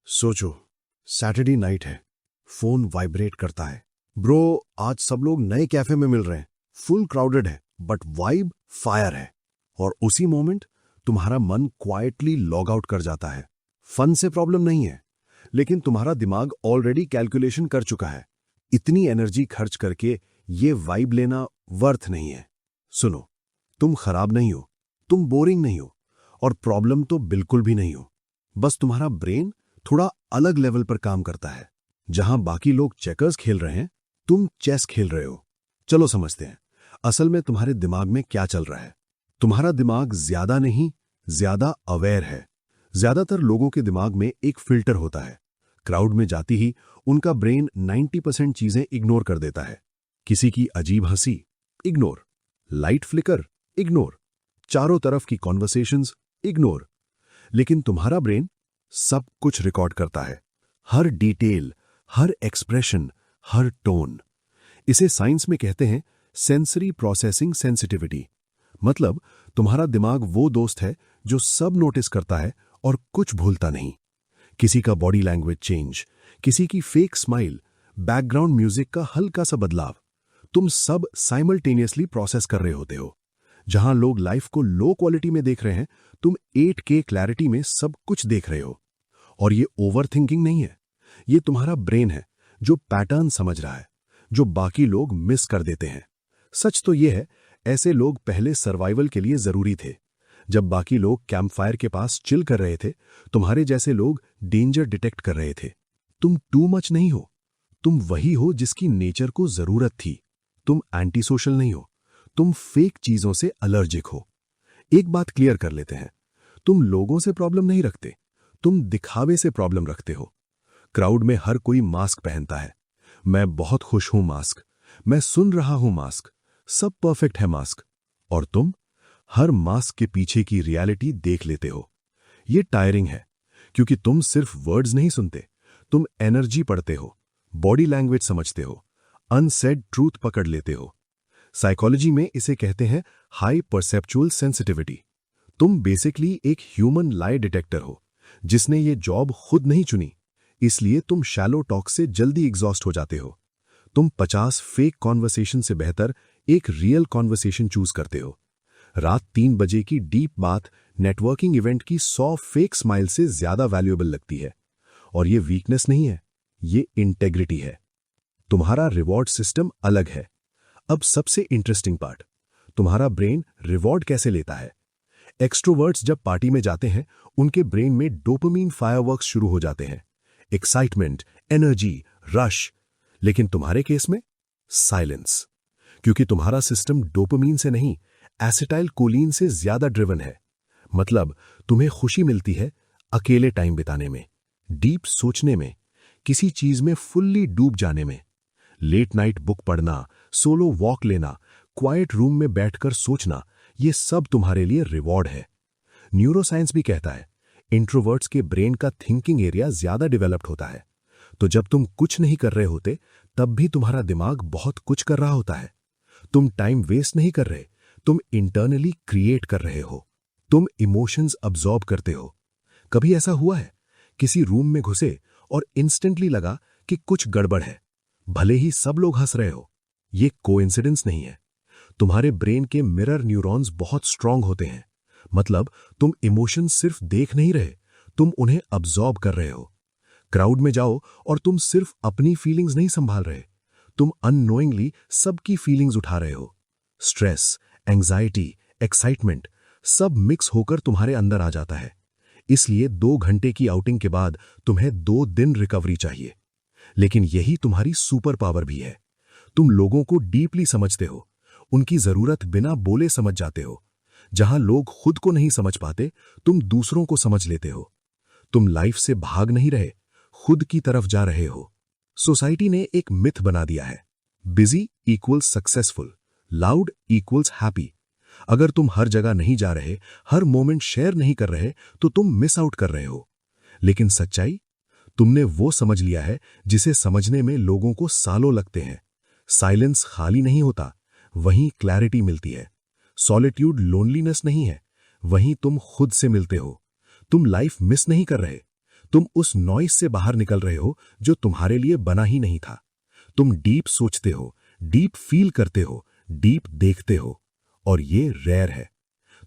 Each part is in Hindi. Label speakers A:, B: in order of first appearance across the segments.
A: सोचो, सैटरडे नाइट है, फोन वाइब्रेट करता है। ब्रो, आज सब लोग नए कैफे में मिल रहे हैं, फुल क्राउडेड है, बट वाइब फायर है। और उसी मोमेंट तुम्हारा मन क्वाइटली लॉग आउट कर जाता है। फन से प्रॉब्लम नहीं है, लेकिन तुम्हारा दिमाग ऑलरेडी कैलकुलेशन कर चुका है। इतनी एनर्जी खर्च करके ये वाइब लेना वर्थ नहीं है। सुनो, तुम खराब नहीं हो, तुम बोरिंग नहीं हो, और प्रॉब्लम तो बिल्कुल भी नहीं हो। बस तुम्हारा ब्रेन थोड़ा अलग लेवल पर काम करता है। जहां बाकी लोग चेकर्स खेल रहे हैं, तुम चेस खेल रहे हो। चलो समझते हैं, असल में तुम्हारे दिमाग में क्या चल रहा है। तुम्हारा दिमाग ज्यादा नहीं, ज्यादा अवेयर है। ज्यादातर लोगों के दिमाग में एक फिल्टर होता है। क्राउड में जाती ही उनका ब्रेन 90% चीजें इग्नोर कर देता है। किसी की अजीब हंसी, इग्नोर। Light flicker, ignore. चारों तरफ की कॉन्वर्सेशंस, इग्नोर। लेकिन तुम्हारा ब्रेन सब कुछ रिकॉर्ड करता है। हर डिटेल, हर एक्सप्रेशन, हर टोन। इसे साइंस में कहते हैं सेंसरी प्रोसेसिंग सेंसिटिविटी। मतलब तुम्हारा दिमाग वो दोस्त है जो सब नोटिस करता है और कुछ भूलता नहीं। किसी का बॉडी लैंग्वेज चेंज, किसी की फेक स्माइल, बैकग्राउंड म्यूजिक का हल्का सा बदलाव, तुम सब साइमल्टेनियसली प्रोसेस कर रहे होते हो। जहां लोग लाइफ को लो क्वालिटी में देख रहे हैं, तुम 8K क्लैरिटी में सब कुछ देख रहे हो। और ये ओवर थिंकिंग नहीं है, ये तुम्हारा ब्रेन है जो पैटर्न समझ रहा है, जो बाकी लोग मिस कर देते हैं। सच तो ये है, ऐसे लोग पहले सर्वाइवल के लिए जरूरी थे। जब बाकी लोग कैंप फायर के पास चिल कर रहे थे, तुम्हारे जैसे लोग डेंजर डिटेक्ट कर रहे थे। तुम टू मच नहीं हो, तुम वही हो जिसकी नेचर को जरूरत थी। तुम एंटी सोशल नहीं हो, तुम फेक चीजों से अलर्जिक हो। एक बात क्लियर कर लेते हैं, तुम लोगों से प्रॉब्लम नहीं रखते, तुम दिखावे से प्रॉब्लम रखते हो। क्राउड में हर कोई मास्क पहनता है। मैं बहुत खुश हूं मास्क, मैं सुन रहा हूं मास्क, सब परफेक्ट है मास्क। और तुम हर मास्क के पीछे की रियलिटी देख लेते हो। ये टायरिंग है, क्योंकि तुम सिर्फ वर्ड्स नहीं सुनते, तुम एनर्जी पढ़ते हो, बॉडी लैंग्वेज समझते हो, अनसेड ट्रूथ पकड़ लेते हो। साइकोलॉजी में इसे कहते हैं हाई परसेप्चुअल सेंसिटिविटी। तुम बेसिकली एक ह्यूमन लाई डिटेक्टर हो, जिसने ये जॉब खुद नहीं चुनी। इसलिए तुम शैलो टॉक से जल्दी एग्जॉस्ट हो जाते हो। तुम 50 फेक कॉन्वर्सेशन से बेहतर एक रियल कॉन्वर्सेशन चूज करते हो। रात 3 बजे की डीप बात नेटवर्किंग इवेंट की 100 फेक स्माइल से ज्यादा वैल्यूएबल लगती है। और ये वीकनेस नहीं है, ये इंटेग्रिटी है। तुम्हारा रिवॉर्ड सिस्टम अलग है। अब सबसे इंटरेस्टिंग पार्ट, तुम्हारा ब्रेन रिवॉर्ड कैसे लेता है। एक्सट्रोवर्ट्स जब पार्टी में जाते हैं, उनके ब्रेन में डोपामीन फायरवर्क्स शुरू हो जाते हैं। Excitement, energy, rush. लेकिन तुम्हारे केस में साइलेंस, क्योंकि तुम्हारा सिस्टम डोपामीन से नहीं, एसिटाइल कोलिन से ज्यादा ड्रिवन है। मतलब तुम्हें खुशी मिलती है अकेले टाइम बिताने में, डीप सोचने में, किसी चीज में फुल्ली डूब जाने में। लेट नाइट बुक पढ़ना, सोलो वॉक लेना, क्वाइट रूम में बैठकर सोचना, ये सब तुम्हारे लिए रिवॉर्ड है। न्यूरोसाइंस भी कहता है इंट्रोवर्ट्स के ब्रेन का थिंकिंग एरिया ज्यादा डेवलप्ड होता है। तो जब तुम कुछ नहीं कर रहे होते, तब भी तुम्हारा दिमाग बहुत कुछ कर रहा होता है। तुम टाइम वेस्ट नहीं कर रहे, तुम इंटरनली क्रिएट कर रहे हो। तुम इमोशंस अब्सॉर्ब करते हो। कभी ऐसा हुआ है, किसी रूम में घुसे और इंस्टेंटली लगा कि कुछ गड़बड़ है, भले ही सब लोग हंस रहे हो। ये कोइंसिडेंस नहीं है। तुम्हारे ब्रेन के मिरर न्यूरॉन्स बहुत स्ट्रांग होते हैं। मतलब तुम इमोशंस सिर्फ देख नहीं रहे, तुम उन्हें अब्सॉर्ब कर रहे हो। क्राउड में जाओ और तुम सिर्फ अपनी फीलिंग्स नहीं संभाल रहे, तुम अननोइंगली सबकी फीलिंग्स उठा रहे हो। स्ट्रेस, एंजाइटी, एक्साइटमेंट सब मिक्स होकर तुम्हारे अंदर आ जाता है। इसलिए 2 घंटे की आउटिंग के बाद तुम्हें 2 दिन रिकवरी चाहिए। लेकिन यही तुम्हारी सुपर पावर भी है। तुम लोगों को डीपली समझते हो, उनकी जरूरत बिना बोले समझ जाते हो। जहां लोग खुद को नहीं समझ पाते, तुम दूसरों को समझ लेते हो। तुम लाइफ से भाग नहीं रहे, खुद की तरफ जा रहे हो। सोसाइटी ने एक मिथ बना दिया है, busy equals successful, loud equals happy. अगर तुम हर जगह नहीं जा रहे, हर मोमेंट शेयर नहीं कर रहे, तो तुम मिस आउट कर रहे हो। लेकिन सच्चाई, तुमने वो समझ लिया है जिसे समझने में लोगों को सालों लगते हैं। साइलेंस खाली नहीं होता, वहीं क्लैरिटी मिलती है। सॉलिट्यूड लोनलीनेस नहीं है, वहीं तुम खुद से मिलते हो। तुम लाइफ मिस नहीं कर रहे, तुम उस नॉइस से बाहर निकल रहे हो जो तुम्हारे लिए बना ही नहीं था। तुम डीप सोचते हो, डीप फील करते हो, डीप देखते हो, और ये रेयर है।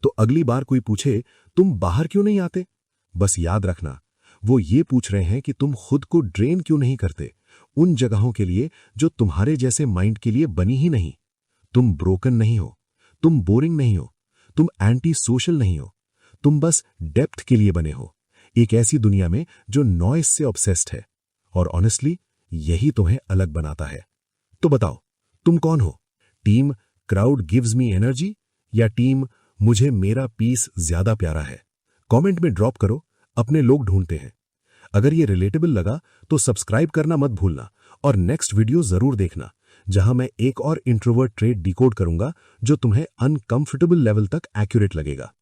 A: तो अगली बार कोई पूछे तुम बाहर क्यों नहीं आते, बस याद रखना, वो ये पूछ रहे हैं कि तुम खुद को ड्रेन क्यों नहीं करते उन जगहों के लिए जो तुम्हारे जैसे माइंड के लिए बनी ही नहीं। तुम ब्रोकन नहीं हो, तुम बोरिंग नहीं हो, तुम एंटी सोशल नहीं हो, तुम बस डेप्थ के लिए बने हो, एक ऐसी दुनिया में जो नॉइस से ऑब्सेस्ड है। और ऑनेस्टली यही तुम्हें अलग बनाता है। तो बताओ, तुम कौन हो? Team crowd gives me energy या टीम मुझे मेरा पीस ज्यादा प्यारा है? कमेंट में ड्रॉप करो, अपने लोग ढूंढते हैं। अगर ये रिलेटेबल लगा तो सब्सक्राइब करना मत भूलना और नेक्स्ट वीडियो जरूर देखना, जहां मैं एक और इंट्रोवर्ट ट्रेट डिकोड करूंगा जो तुम्हें अनकंफर्टेबल लेवल तक एक्यूरेट लगेगा।